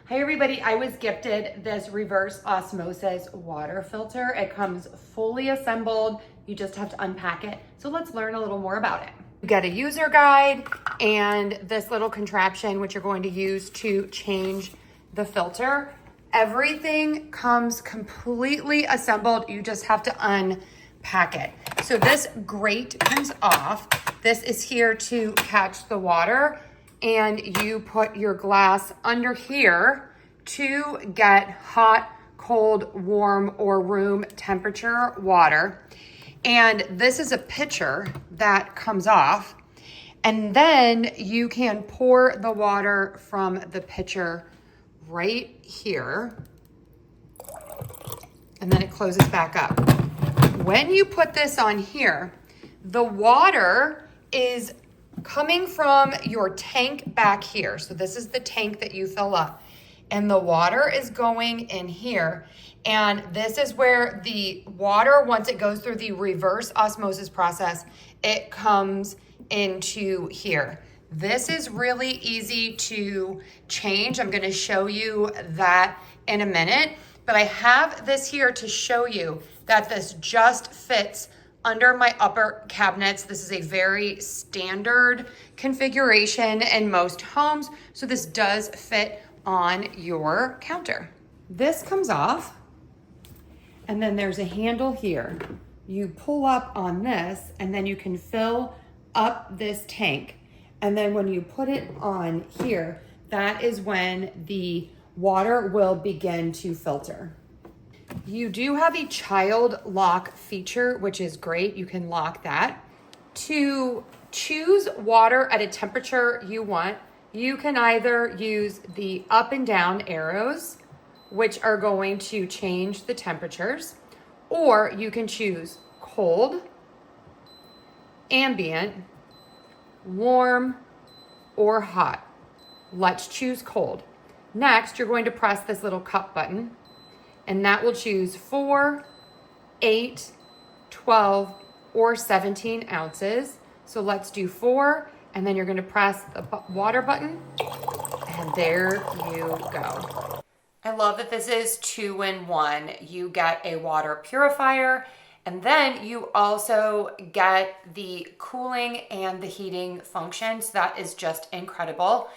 Hi everybody, I was gifted this reverse osmosis water filter. It comes fully assembled. You just have to unpack it. So let's learn a little more about it. You get a user guide and this little contraption, which you're going to use to change the filter. Everything comes completely assembled. You just have to unpack it. So this grate comes off. This is here to catch the water, and you put your glass under here to get hot, cold, warm, or room temperature water. And this is a pitcher that comes off, and then you can pour the water from the pitcher right here, and then it closes back up. When you put this on here, the water is coming from your tank back here. So this is the tank that you fill up, and the water is going in here. And this is where the water, once it goes through the reverse osmosis process, it comes into here. This is really easy to change. I'm gonna show you that in a minute, but I have this here to show you that this just fits under my upper cabinets. This is a very standard configuration in most homes, so this does fit on your counter. This comes off, and then there's a handle here. You pull up on this, and then you can fill up this tank. And then when you put it on here, that is when the water will begin to filter. You do have a child lock feature, which is great. You can lock that. To choose water at a temperature you want, you can either use the up and down arrows, which are going to change the temperatures, or you can choose cold, ambient, warm, or hot. Let's choose cold. Next, you're going to press this little cup button, and that will choose 4, 8, 12, or 17 ounces. So let's do 4, and then you're gonna press the water button, and there you go. I love that this is 2-in-1. You get a water purifier, and then you also get the cooling and the heating functions. That is just incredible.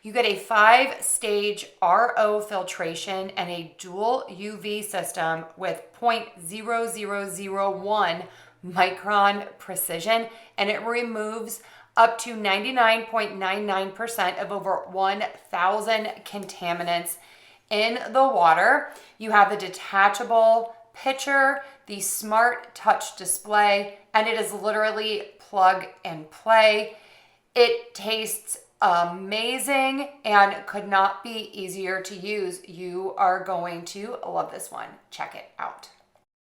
You get a 5-stage RO filtration and a dual UV system with 0.0001 micron precision, and it removes up to 99.99% of over 1,000 contaminants in the water. You have the detachable pitcher, the smart touch display, and it is literally plug and play. It tastes amazing and could not be easier to use. You are going to love this one. Check it out.